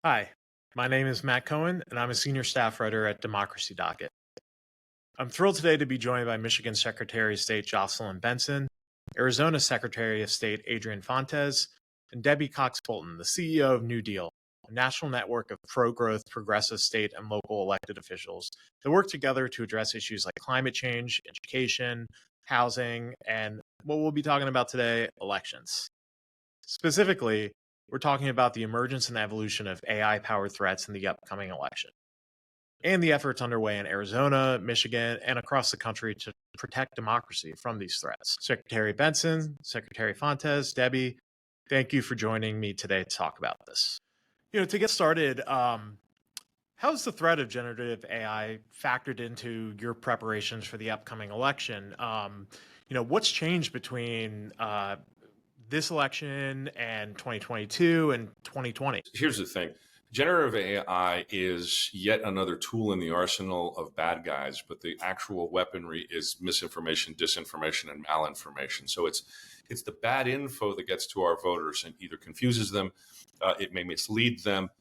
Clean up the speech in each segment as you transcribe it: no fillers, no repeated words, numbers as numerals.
Hi, my name is Matt Cohen, and I'm a senior staff writer at Democracy Docket. I'm thrilled today to be joined by Michigan Secretary of State Jocelyn Benson, Arizona Secretary of State Adrian Fontes, and Debbie Cox Bolton, the CEO of NewDEAL, a national network of pro growth, progressive state and local elected officials that work together to address issues like climate change, education, housing, and what we'll be talking about today elections. Specifically, we're talking about the emergence and evolution of AI powered threats in the upcoming election and the efforts underway in Arizona, Michigan, and across the country to protect democracy from these threats. Secretary Benson, Secretary Fontes, Debbie, thank you for joining me today to talk about this. To get started, how's the threat of generative AI factored into your preparations for the upcoming election? What's changed between this election and 2022 and 2020? Here's the thing. Generative AI is yet another tool in the arsenal of bad guys, but the actual weaponry is misinformation, disinformation, and malinformation. So it's the bad info that gets to our voters and either confuses them, it may mislead them.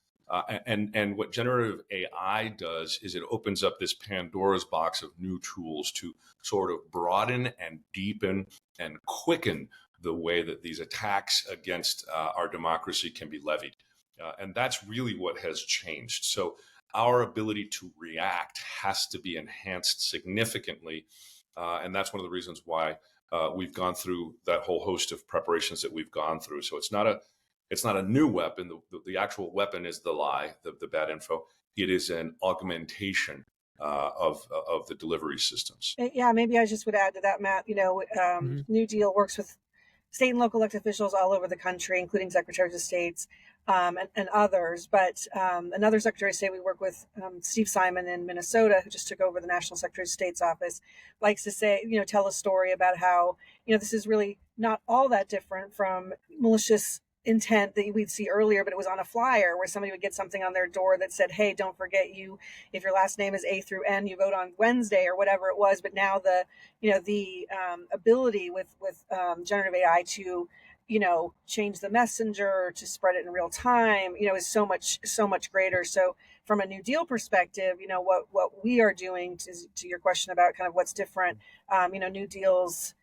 And what generative AI does is it opens up this Pandora's box of new tools to sort of broaden and deepen and quicken the way that these attacks against our democracy can be levied. And that's really what has changed. So our ability to react has to be enhanced significantly. And that's one of the reasons why we've gone through that whole host of preparations that we've gone through. So it's not a new weapon. The actual weapon is the lie, the bad info. It is an augmentation of the delivery systems. Yeah, maybe I just would add to that, Matt. NewDEAL works with state and local elected officials all over the country, including secretaries of states and others. But another secretary of state we work with, Steve Simon in Minnesota, who just took over the National Secretary of State's office, likes to say, tell a story about how, this is really not all that different from malicious intent that we'd see earlier, but it was on a flyer where somebody would get something on their door that said, hey, don't forget if your last name is A through N, you vote on Wednesday or whatever it was. But now the ability with generative AI to change the messenger, to spread it in real time, is so much greater. So from a NewDEAL perspective, what we are doing to your question about kind of what's different, NewDEAL's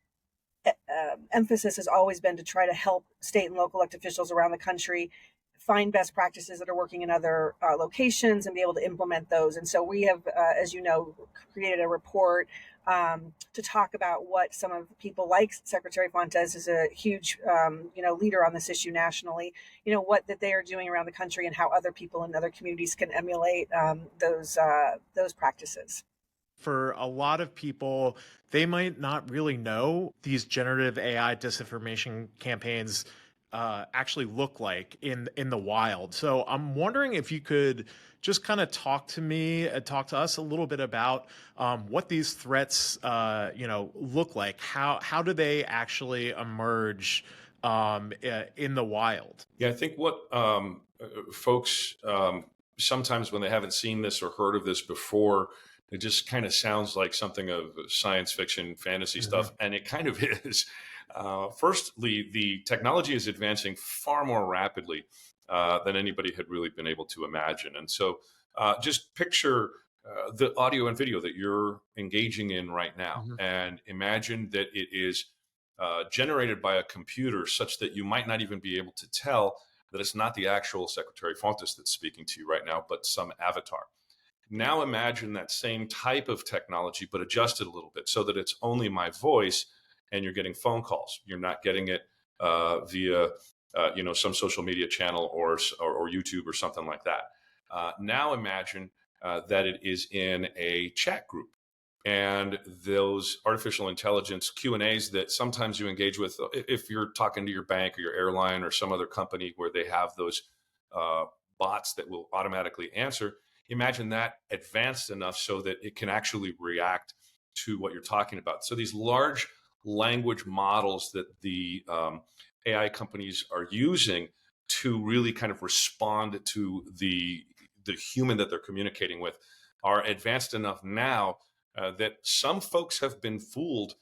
emphasis has always been to try to help state and local elected officials around the country find best practices that are working in other locations and be able to implement those. And so we have, as you know, created a report to talk about what some of the people like Secretary Fontes is a huge, leader on this issue nationally, what that they are doing around the country and how other people in other communities can emulate those practices. For a lot of people, they might not really know these generative AI disinformation campaigns actually look like in the wild. So I'm wondering if you could just kind of talk to us a little bit about what these threats look like. How do they actually emerge in the wild? Yeah, I think what folks sometimes when they haven't seen this or heard of this before, it just kind of sounds like something of science fiction, fantasy stuff, and it kind of is. Firstly, the technology is advancing far more rapidly than anybody had really been able to imagine. And so just picture the audio and video that you're engaging in right now, and imagine that it is generated by a computer such that you might not even be able to tell that it's not the actual Secretary Fontes that's speaking to you right now, but some avatar. Now imagine that same type of technology, but adjusted a little bit so that it's only my voice and you're getting phone calls. You're not getting it via, some social media channel or YouTube or something like that. Now imagine that it is in a chat group, and those artificial intelligence Q&As that sometimes you engage with, if you're talking to your bank or your airline or some other company where they have those bots that will automatically answer. Imagine that advanced enough so that it can actually react to what you're talking about. So these large language models that the AI companies are using to really kind of respond to the human that they're communicating with are advanced enough now that some folks have been fooled.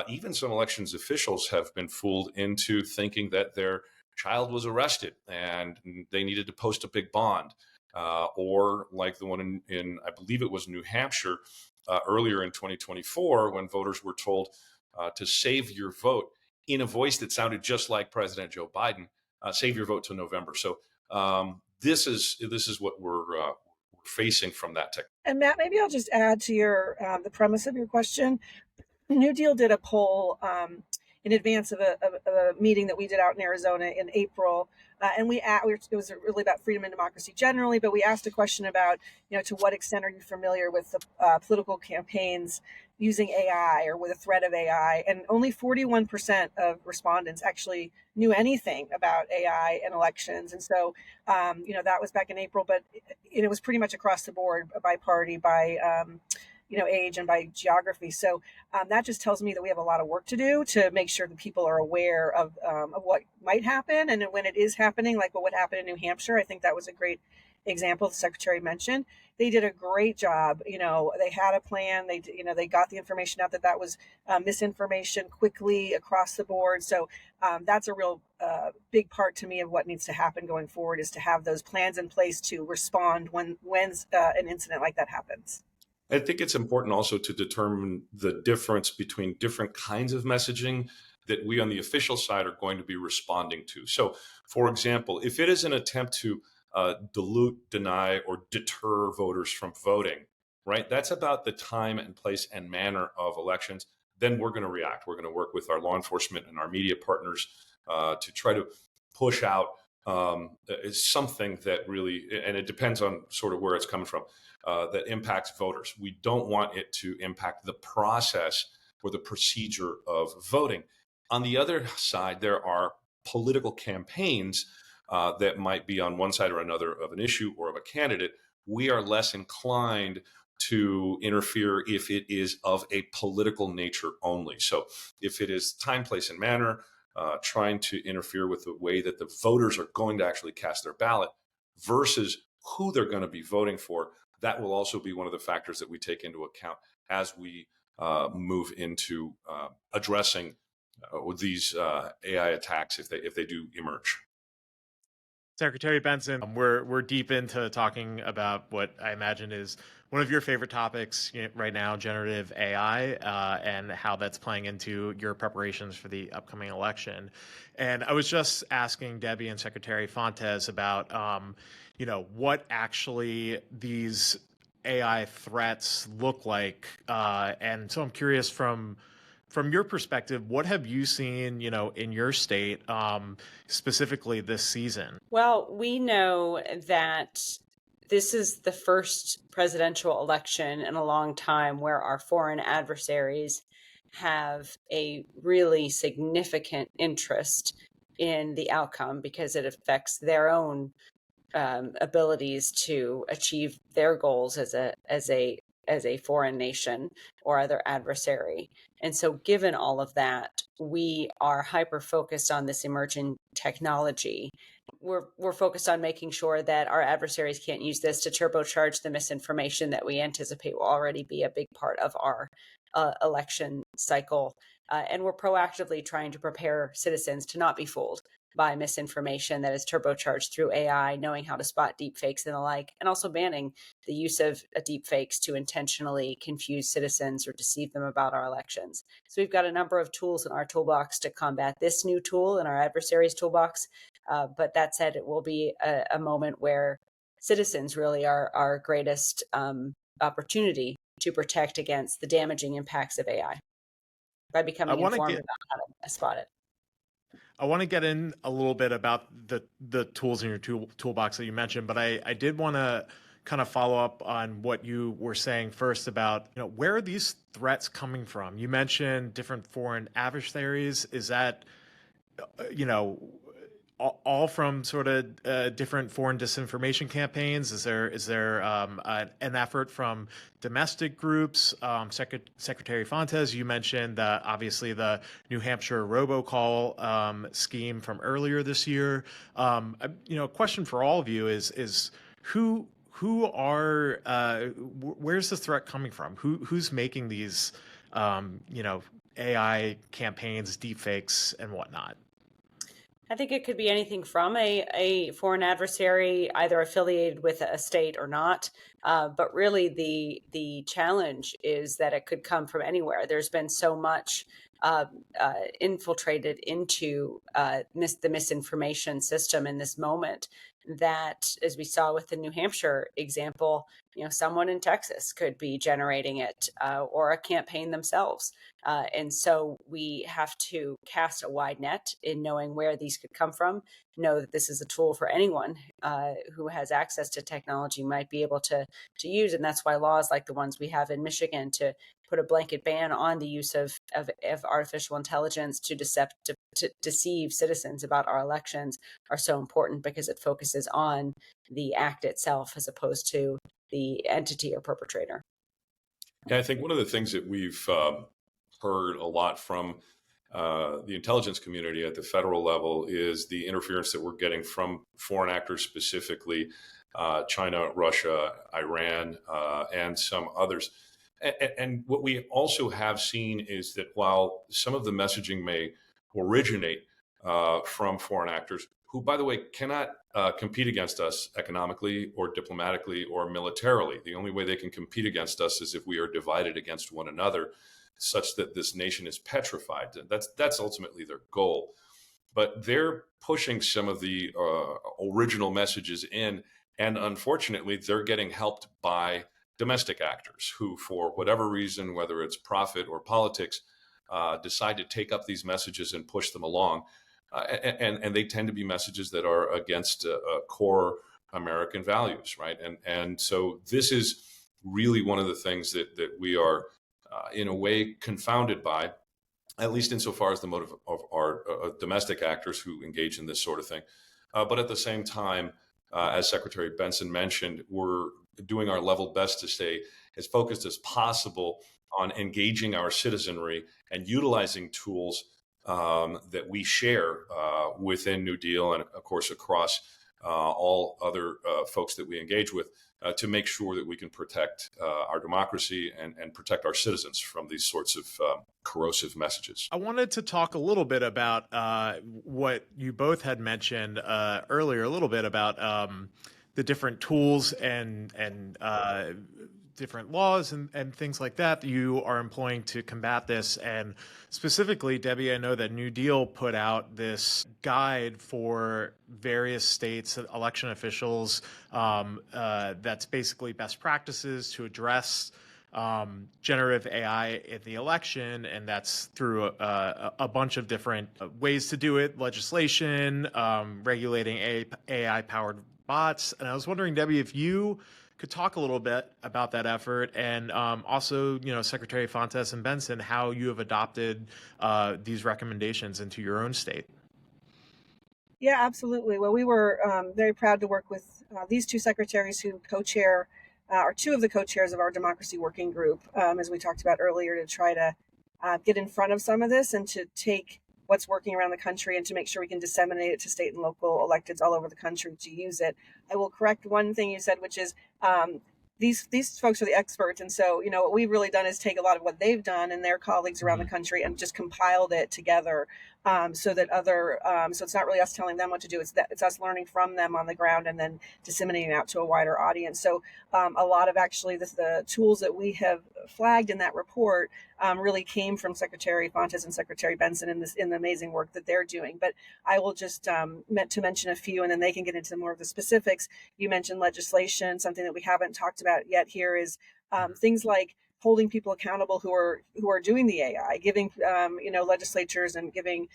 Even some elections officials have been fooled into thinking that they're child was arrested and they needed to post a big bond, or like the one in I believe it was New Hampshire earlier in 2024, when voters were told to save your vote in a voice that sounded just like President Joe Biden, save your vote till November. So this is what we're facing from that tech. And Matt, maybe I'll just add to your the premise of your question. New Deal did a poll in advance of a meeting that we did out in Arizona in April, and it was really about freedom and democracy generally. But we asked a question about, to what extent are you familiar with the political campaigns using AI or with a threat of AI? And only 41% of respondents actually knew anything about AI and elections. And so, that was back in April, but it was pretty much across the board by party, by age, and by geography. So that just tells me that we have a lot of work to do to make sure that people are aware of what might happen. And when it is happening, like what happened in New Hampshire, I think that was a great example the secretary mentioned. They did a great job. They had a plan. They got the information out that was misinformation quickly across the board. So that's a real big part to me of what needs to happen going forward, is to have those plans in place to respond when an incident like that happens. I think it's important also to determine the difference between different kinds of messaging that we on the official side are going to be responding to. So, for example, if it is an attempt to dilute, deny, or deter voters from voting, right? That's about the time and place and manner of elections. Then we're going to react. We're going to work with our law enforcement and our media partners to try to push out something that really, and it depends on sort of where it's coming from, that impacts voters. We don't want it to impact the process or the procedure of voting. On the other side, there are political campaigns that might be on one side or another of an issue or of a candidate. We are less inclined to interfere if it is of a political nature only. So if it is time, place, and manner, trying to interfere with the way that the voters are going to actually cast their ballot versus who they're going to be voting for, that will also be one of the factors that we take into account as we move into addressing these AI attacks if they do emerge. Secretary Benson, we're deep into talking about what I imagine is one of your favorite topics right now, generative AI, and how that's playing into your preparations for the upcoming election. And I was just asking Debbie and Secretary Fontes about, what actually these AI threats look like. And so I'm curious from your perspective, what have you seen, in your state, specifically this season? Well, we know that this is the first presidential election in a long time where our foreign adversaries have a really significant interest in the outcome because it affects their own abilities to achieve their goals as a foreign nation or other adversary. And so given all of that, we are hyper focused on this emerging technology. We're focused on making sure that our adversaries can't use this to turbocharge the misinformation that we anticipate will already be a big part of our election cycle. And we're proactively trying to prepare citizens to not be fooled by misinformation that is turbocharged through AI, knowing how to spot deepfakes and the like, and also banning the use of deepfakes to intentionally confuse citizens or deceive them about our elections. So we've got a number of tools in our toolbox to combat this new tool in our adversaries' toolbox. But that said, it will be a moment where citizens really are our greatest opportunity to protect against the damaging impacts of AI by becoming informed about how to spot it. I want to get in a little bit about the tools in your toolbox that you mentioned, but I did want to kind of follow up on what you were saying first about, where are these threats coming from? You mentioned different foreign adversaries. Is that, all from sort of different foreign disinformation campaigns? Is there an effort from domestic groups? Secretary Fontes, you mentioned obviously the New Hampshire robocall scheme from earlier this year. A question for all of you is who are where's the threat coming from? Who's making these AI campaigns, deepfakes, and whatnot? I think it could be anything from a foreign adversary, either affiliated with a state or not. But really, the challenge is that it could come from anywhere. There's been so much infiltrated into the misinformation system in this moment that, as we saw with the New Hampshire example, someone in Texas could be generating it, or a campaign themselves. And so we have to cast a wide net in knowing where these could come from, know that this is a tool for anyone who has access to technology might be able to use. And that's why laws like the ones we have in Michigan to put a blanket ban on the use of artificial intelligence to deceive citizens about our elections are so important, because it focuses on the act itself as opposed to the entity or perpetrator. Yeah, I think one of the things that we've heard a lot from the intelligence community at the federal level is the interference that we're getting from foreign actors, specifically China, Russia, Iran, and some others. And what we also have seen is that while some of the messaging may originate from foreign actors, who, by the way, cannot compete against us economically or diplomatically or militarily. The only way they can compete against us is if we are divided against one another, such that this nation is petrified. That's ultimately their goal. But they're pushing some of the original messages in, and unfortunately, they're getting helped by domestic actors who, for whatever reason, whether it's profit or politics, decide to take up these messages and push them along. And they tend to be messages that are against core American values, right? And so this is really one of the things that we are, in a way, confounded by, at least insofar as the motive of our domestic actors who engage in this sort of thing. But at the same time, as Secretary Benson mentioned, we're doing our level best to stay as focused as possible on engaging our citizenry and utilizing tools that we share within NewDEAL and, of course, across all other folks that we engage with to make sure that we can protect our democracy and protect our citizens from these sorts of corrosive messages. I wanted to talk a little bit about what you both had mentioned earlier, a little bit about the different tools and different laws and things like that you are employing to combat this. And specifically, Debbie, I know that NewDEAL put out this guide for various states, election officials, that's basically best practices to address generative AI in the election, and that's through a bunch of different ways to do it: legislation, regulating AI-powered bots. And I was wondering, Debbie, if you could talk a little bit about that effort, and also, Secretary Fontes and Benson, how you have adopted these recommendations into your own state. Yeah, absolutely. Well, we were very proud to work with these two secretaries who co-chair, are two of the co-chairs of our democracy working group, as we talked about earlier, to try to get in front of some of this and to take what's working around the country and to make sure we can disseminate it to state and local electeds all over the country to use it. I will correct one thing you said, which is these folks are the experts. And so, what we've really done is take a lot of what they've done and their colleagues around the country and just compiled it together so that so it's not really us telling them what to do. It's us learning from them on the ground and then disseminating out to a wider audience. So a lot of actually the tools that we have flagged in that report really came from Secretary Fontes and Secretary Benson in the amazing work that they're doing. But I will just meant to mention a few, and then they can get into more of the specifics. You mentioned legislation. Something that we haven't talked about yet here is things like holding people accountable who are doing the AI, giving legislatures and giving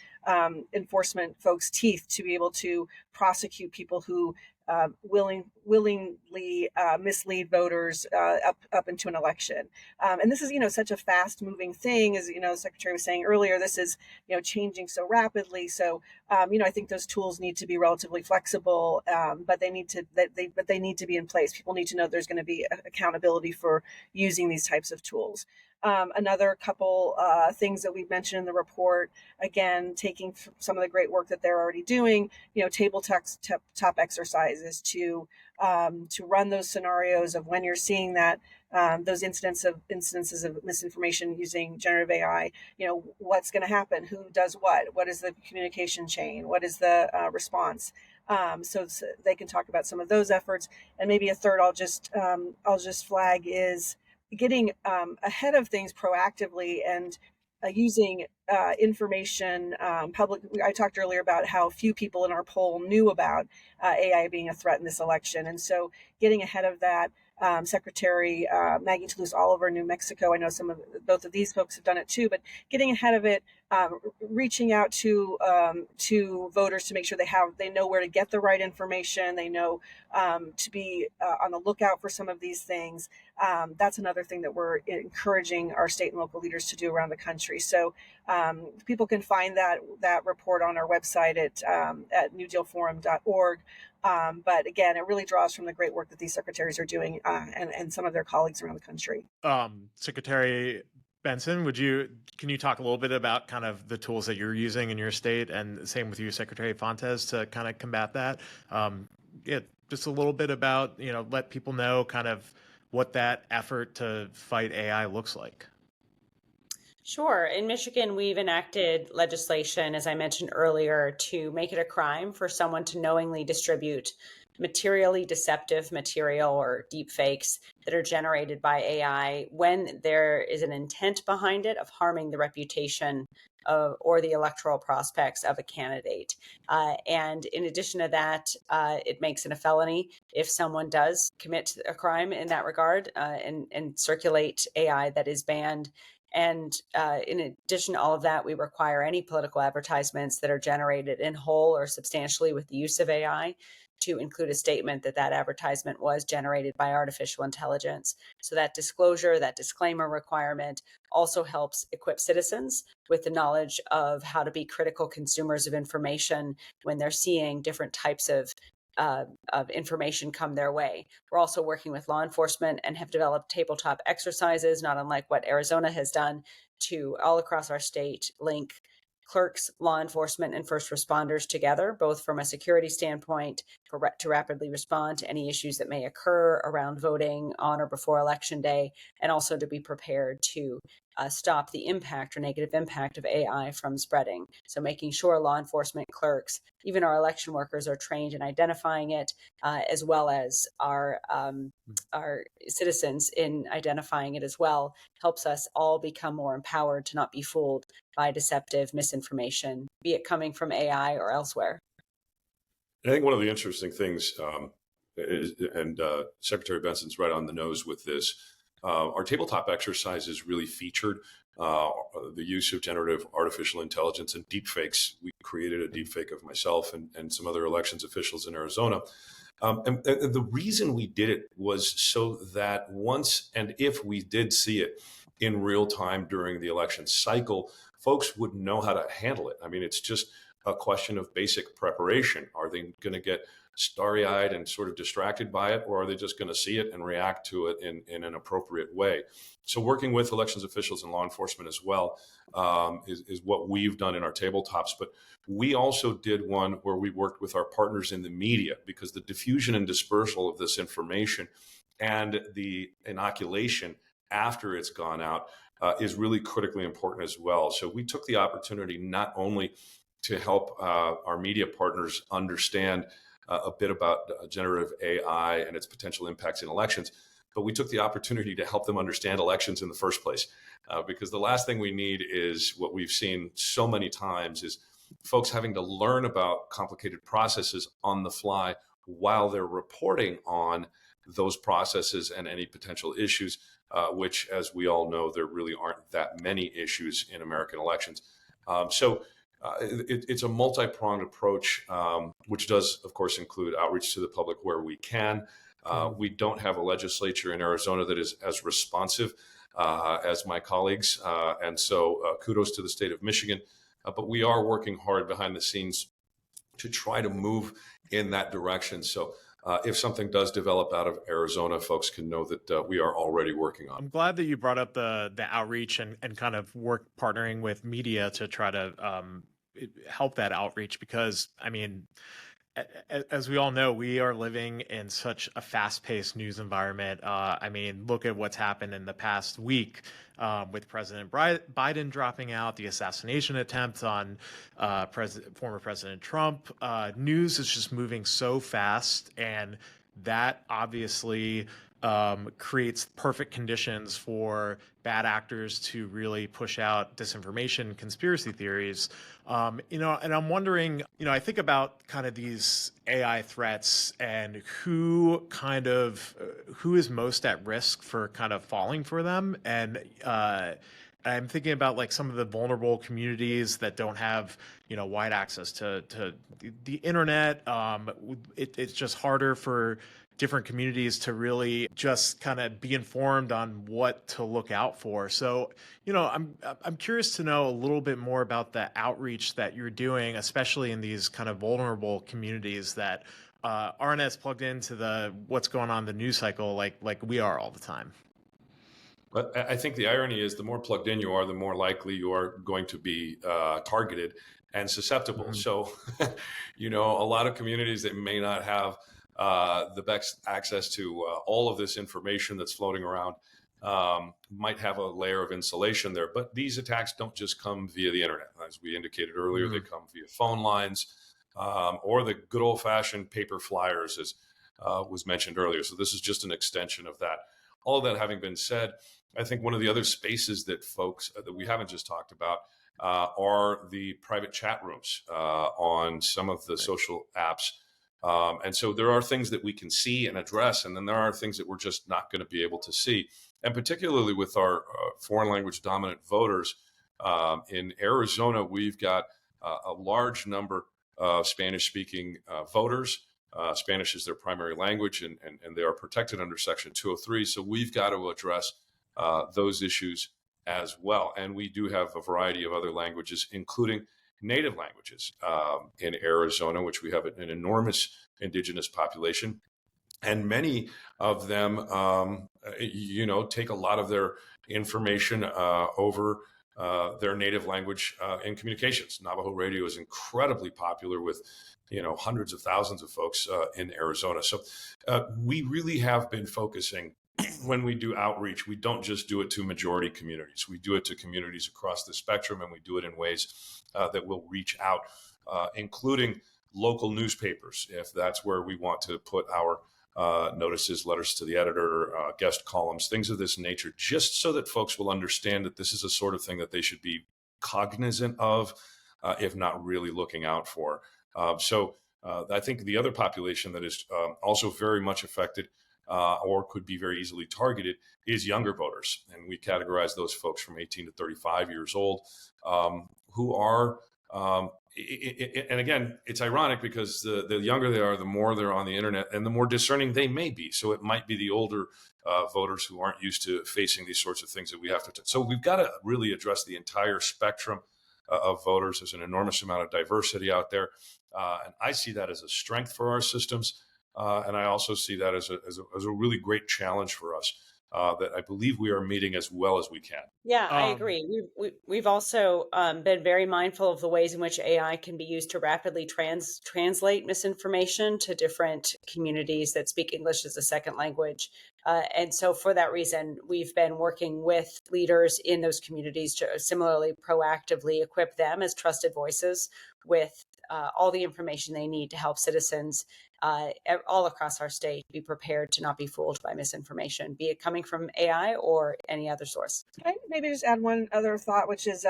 enforcement folks teeth to be able to prosecute people who willingly mislead voters up into an election. And this is, such a fast moving thing, as, the Secretary was saying earlier. This is, changing so rapidly. So, I think those tools need to be relatively flexible, but they need to be in place. People need to know there's going to be accountability for using these types of tools. Another couple things that we've mentioned in the report, again, taking some of the great work that they're already doing, tabletop exercises to to run those scenarios of when you're seeing that those instances of misinformation using generative AI. What's going to happen? Who does what? What is the communication chain? What is the response? So they can talk about some of those efforts, and maybe a third I'll just flag is getting ahead of things proactively and using information public. I talked earlier about how few people in our poll knew about AI being a threat in this election, and so getting ahead of that. Secretary Maggie Toulouse Oliver, New Mexico. I know both of these folks have done it too, but getting ahead of it, reaching out to voters to make sure they know where to get the right information. They know to be on the lookout for some of these things. That's another thing that we're encouraging our state and local leaders to do around the country. So people can find that report on our website at newdealforum.org. But again, it really draws from the great work that these secretaries are doing and some of their colleagues around the country. Secretary Benson, can you talk a little bit about kind of the tools that you're using in your state, and same with you, Secretary Fontes, to kind of combat that? Just a little bit about, let people know kind of what that effort to fight AI looks like. Sure. In Michigan, we've enacted legislation, as I mentioned earlier, to make it a crime for someone to knowingly distribute materially deceptive material or deep fakes that are generated by AI when there is an intent behind it of harming the reputation or the electoral prospects of a candidate. And in addition to that, it makes it a felony if someone does commit a crime in that regard and circulate AI that is banned. And in addition to all of that, we require any political advertisements that are generated in whole or substantially with the use of AI to include a statement that advertisement was generated by artificial intelligence. So that disclosure, that disclaimer requirement also helps equip citizens with the knowledge of how to be critical consumers of information when they're seeing different types of information come their way. We're also working with law enforcement and have developed tabletop exercises, not unlike what Arizona has done, to all across our state link clerks, law enforcement, and first responders together, both from a security standpoint to rapidly respond to any issues that may occur around voting on or before Election Day, and also to be prepared to stop the impact or negative impact of AI from spreading. So making sure law enforcement clerks, even our election workers, are trained in identifying it, as well as our citizens in identifying it as well, helps us all become more empowered to not be fooled by deceptive misinformation, be it coming from AI or elsewhere. I think one of the interesting things, Secretary Benson's right on the nose with this, our tabletop exercises really featured the use of generative artificial intelligence and deepfakes. We created a deepfake of myself and some other elections officials in Arizona. And the reason we did it was so that once and if we did see it in real time during the election cycle, folks would know how to handle it. I mean, it's just a question of basic preparation. Are they going to get starry-eyed and sort of distracted by it, or are they just going to see it and react to it in an appropriate way? So working with elections officials and law enforcement as well is what we've done in our tabletops. But we also did one where we worked with our partners in the media, because the diffusion and dispersal of this information and the inoculation after it's gone out is really critically important as well. So we took the opportunity not only to help our media partners understand a bit about generative AI and its potential impacts in elections, but we took the opportunity to help them understand elections in the first place. Because the last thing we need is what we've seen so many times is folks having to learn about complicated processes on the fly while they're reporting on those processes and any potential issues, which, as we all know, there really aren't that many issues in American elections. It's a multi-pronged approach, which does, of course, include outreach to the public where we can. We don't have a legislature in Arizona that is as responsive as my colleagues. And so kudos to the state of Michigan. But we are working hard behind the scenes to try to move in that direction. So if something does develop out of Arizona, folks can know that we are already working on it. I'm glad that you brought up the outreach and kind of work partnering with media to try to help that outreach, because, I mean, As we all know, we are living in such a fast-paced news environment. I mean, look at what's happened in the past week with President Biden dropping out, the assassination attempt on former President Trump. News is just moving so fast, and that obviously creates perfect conditions for bad actors to really push out disinformation, conspiracy theories. And I'm wondering, I think about kind of these AI threats and who is most at risk for kind of falling for them. And I'm thinking about like some of the vulnerable communities that don't have, wide access to the internet. It's just harder for different communities to really just kind of be informed on what to look out for. So, I'm curious to know a little bit more about the outreach that you're doing, especially in these kind of vulnerable communities that aren't as plugged into what's going on in the news cycle like we are all the time. But I think the irony is the more plugged in you are, the more likely you are going to be targeted and susceptible. Mm-hmm. So, a lot of communities that may not have the best access to all of this information that's floating around might have a layer of insulation there. But these attacks don't just come via the internet. As we indicated earlier, Mm-hmm. they come via phone lines or the good old-fashioned paper flyers, as was mentioned earlier. So this is just an extension of that. All of that having been said, I think one of the other spaces that folks that we haven't just talked about are the private chat rooms on some of the social apps. And so there are things that we can see and address, and then there are things that we're just not going to be able to see. And particularly with our foreign language dominant voters in Arizona, we've got a large number of Spanish speaking voters. Spanish is their primary language, and they are protected under Section 203. So we've got to address those issues as well. And we do have a variety of other languages, including native languages in Arizona, which we have an enormous indigenous population. And many of them, take a lot of their information over their native language in communications. Navajo radio is incredibly popular with, hundreds of thousands of folks in Arizona. So we really have been focusing when we do outreach. We don't just do it to majority communities. We do it to communities across the spectrum, and we do it in ways that will reach out, including local newspapers, if that's where we want to put our notices, letters to the editor, guest columns, things of this nature, just so that folks will understand that this is a sort of thing that they should be cognizant of, if not really looking out for. So I think the other population that is also very much affected or could be very easily targeted is younger voters. And we categorize those folks from 18 to 35 years old who are, and again, it's ironic because the younger they are, the more they're on the internet and the more discerning they may be. So it might be the older voters who aren't used to facing these sorts of things that we have to. So we've got to really address the entire spectrum of voters. There's an enormous amount of diversity out there. And I see that as a strength for our systems. And I also see that as a really great challenge for us that I believe we are meeting as well as we can. Yeah, I agree. We've also been very mindful of the ways in which AI can be used to rapidly translate misinformation to different communities that speak English as a second language. And so for that reason, we've been working with leaders in those communities to similarly proactively equip them as trusted voices with all the information they need to help citizens all across our state be prepared to not be fooled by misinformation, be it coming from AI or any other source. Can I maybe just add one other thought, which is,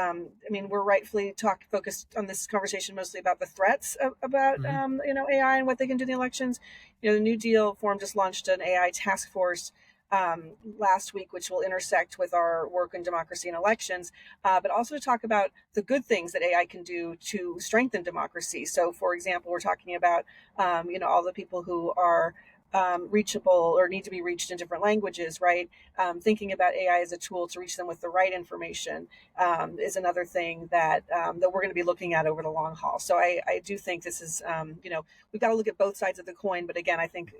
we're rightfully focused on this conversation mostly about the threats about, AI and what they can do in the elections. The New Deal Forum just launched an AI task force last week, which will intersect with our work in democracy and elections, but also to talk about the good things that AI can do to strengthen democracy. So, for example, we're talking about, all the people who are reachable or need to be reached in different languages, right? Thinking about AI as a tool to reach them with the right information is another thing that we're going to be looking at over the long haul. So I do think this is, we've got to look at both sides of the coin. But again, I think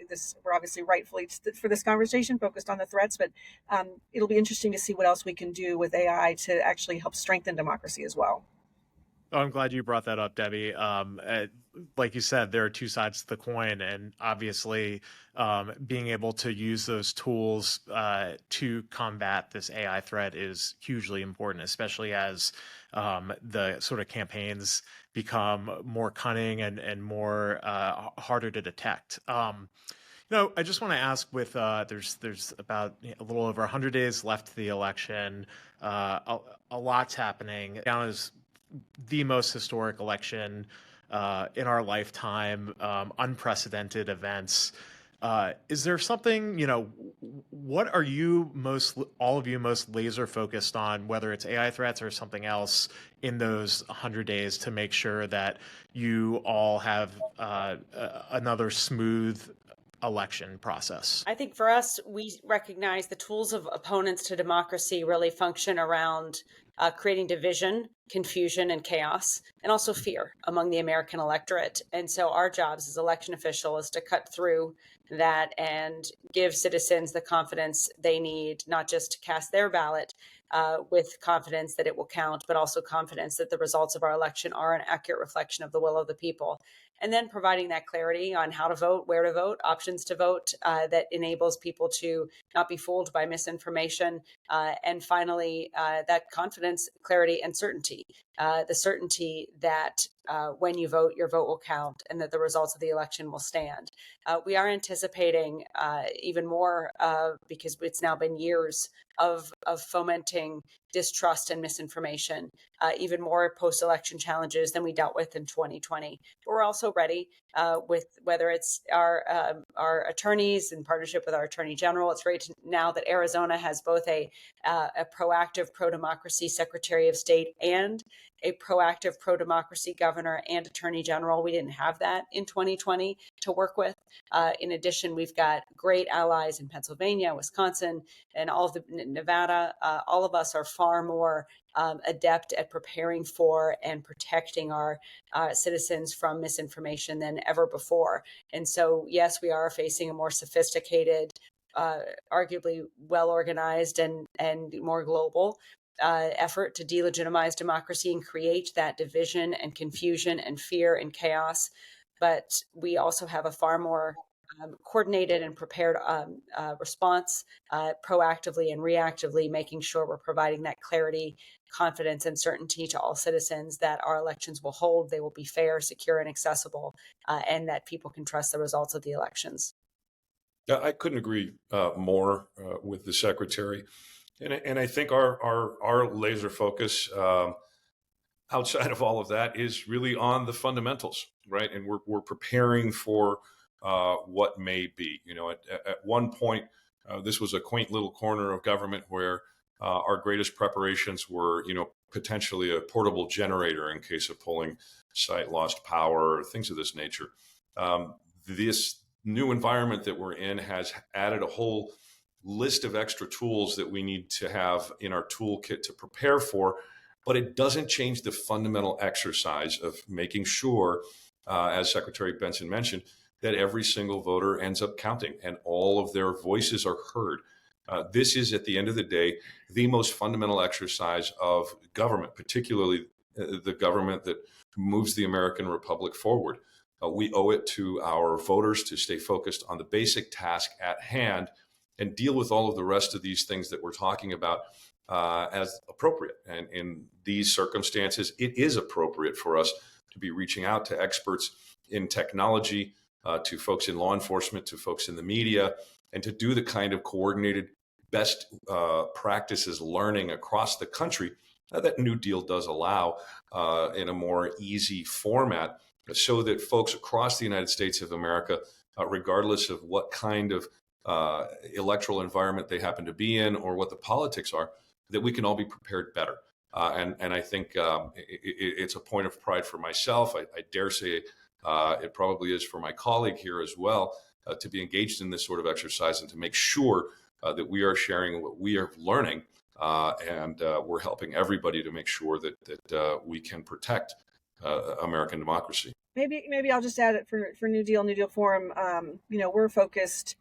we're obviously rightfully for this conversation focused on the threats, but it'll be interesting to see what else we can do with AI to actually help strengthen democracy as well. Oh, I'm glad you brought that up, Debbie. Like you said, there are two sides to the coin, and obviously, being able to use those tools to combat this AI threat is hugely important, especially as the sort of campaigns become more cunning and more harder to detect. I just want to ask with there's about a little over 100 days left to the election. A lot's happening. Down is the most historic election in our lifetime, unprecedented events. Is there something, what are you all of you most laser focused on, whether it's AI threats or something else in those 100 days to make sure that you all have another smooth election process? I think for us, we recognize the tools of opponents to democracy really function around creating division, confusion, and chaos, and also fear among the American electorate. And so our jobs as election officials is to cut through that and give citizens the confidence they need, not just to cast their ballot with confidence that it will count, but also confidence that the results of our election are an accurate reflection of the will of the people. And then providing that clarity on how to vote, where to vote, options to vote that enables people to not be fooled by misinformation. And finally, that confidence, clarity, and certainty. The certainty that when you vote, your vote will count and that the results of the election will stand. We are anticipating even more because it's now been years of fomenting distrust and misinformation, even more post-election challenges than we dealt with in 2020. But we're also ready with whether it's our attorneys in partnership with our Attorney General. It's great now that Arizona has both a proactive pro-democracy Secretary of State and a proactive pro-democracy governor and attorney general. We didn't have that in 2020 to work with. In addition, we've got great allies in Pennsylvania, Wisconsin, and all of the Nevada. All of us are far more adept at preparing for and protecting our citizens from misinformation than ever before. And so, yes, we are facing a more sophisticated, arguably well-organized and more global effort to delegitimize democracy and create that division and confusion and fear and chaos. But we also have a far more coordinated and prepared response, proactively and reactively, making sure we're providing that clarity, confidence, and certainty to all citizens that our elections will hold, they will be fair, secure, and accessible, and that people can trust the results of the elections. I couldn't agree more with the Secretary. And I think our laser focus outside of all of that is really on the fundamentals, right? And we're preparing for what may be. At one point, this was a quaint little corner of government where our greatest preparations were, potentially a portable generator in case of polling site lost power or things of this nature. This new environment that we're in has added a whole list of extra tools that we need to have in our toolkit to prepare for, but it doesn't change the fundamental exercise of making sure, as Secretary Benson mentioned, that every single voter ends up counting and all of their voices are heard. This is, at the end of the day, the most fundamental exercise of government, particularly the government that moves the American Republic forward. We owe it to our voters to stay focused on the basic task at hand and deal with all of the rest of these things that we're talking about as appropriate. And in these circumstances, it is appropriate for us to be reaching out to experts in technology, to folks in law enforcement, to folks in the media, and to do the kind of coordinated best practices learning across the country that New Deal does allow in a more easy format, so that folks across the United States of America, regardless of what kind of electoral environment they happen to be in or what the politics are, that we can all be prepared better. And I think it's a point of pride for myself. I dare say it probably is for my colleague here as well, to be engaged in this sort of exercise and to make sure that we are sharing what we are learning and we're helping everybody to make sure that we can protect American democracy. Maybe I'll just add it for New Deal Forum. We're focused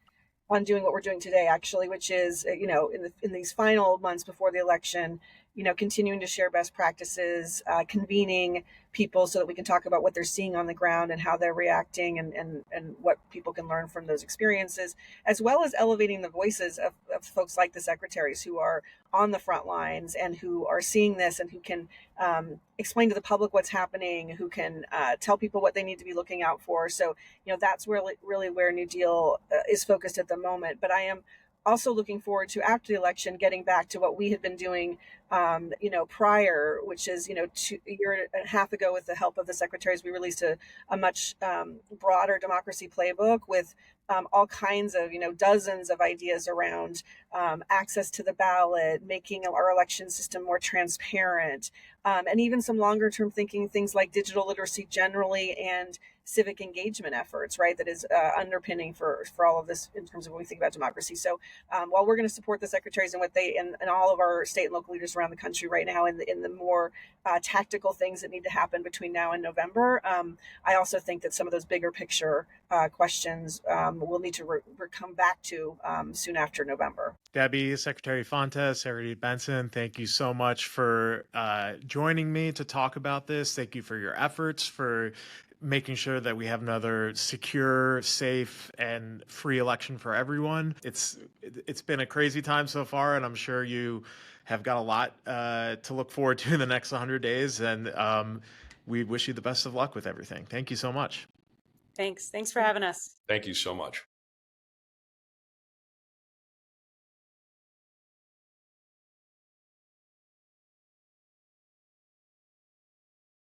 on doing what we're doing today, actually, which is, in these final months before the election, continuing to share best practices, convening people so that we can talk about what they're seeing on the ground and how they're reacting, and what people can learn from those experiences, as well as elevating the voices of folks like the secretaries who are on the front lines and who are seeing this and who can explain to the public what's happening, who can tell people what they need to be looking out for. So, that's really where New Deal is focused at the moment. But I am also looking forward to, after the election, getting back to what we had been doing, prior, which is, a year and a half ago, with the help of the secretaries, we released a much broader democracy playbook with all kinds of, dozens of ideas around access to the ballot, making our election system more transparent, and even some longer term thinking, things like digital literacy generally and civic engagement efforts, right? That is underpinning for all of this in terms of when we think about democracy. So while we're going to support the secretaries and what they and all of our state and local leaders around the country right now in the more tactical things that need to happen between now and November, I also think that some of those bigger picture questions we'll need to come back to soon after November. Debbie, Secretary Fontes, Secretary Benson, thank you so much for joining me to talk about this. Thank you for your efforts, for making sure that we have another secure, safe, and free election for everyone. It's been a crazy time so far, and I'm sure you have got a lot to look forward to in the next 100 days, and we wish you the best of luck with everything. Thank you so much. Thanks for having us. Thank you so much.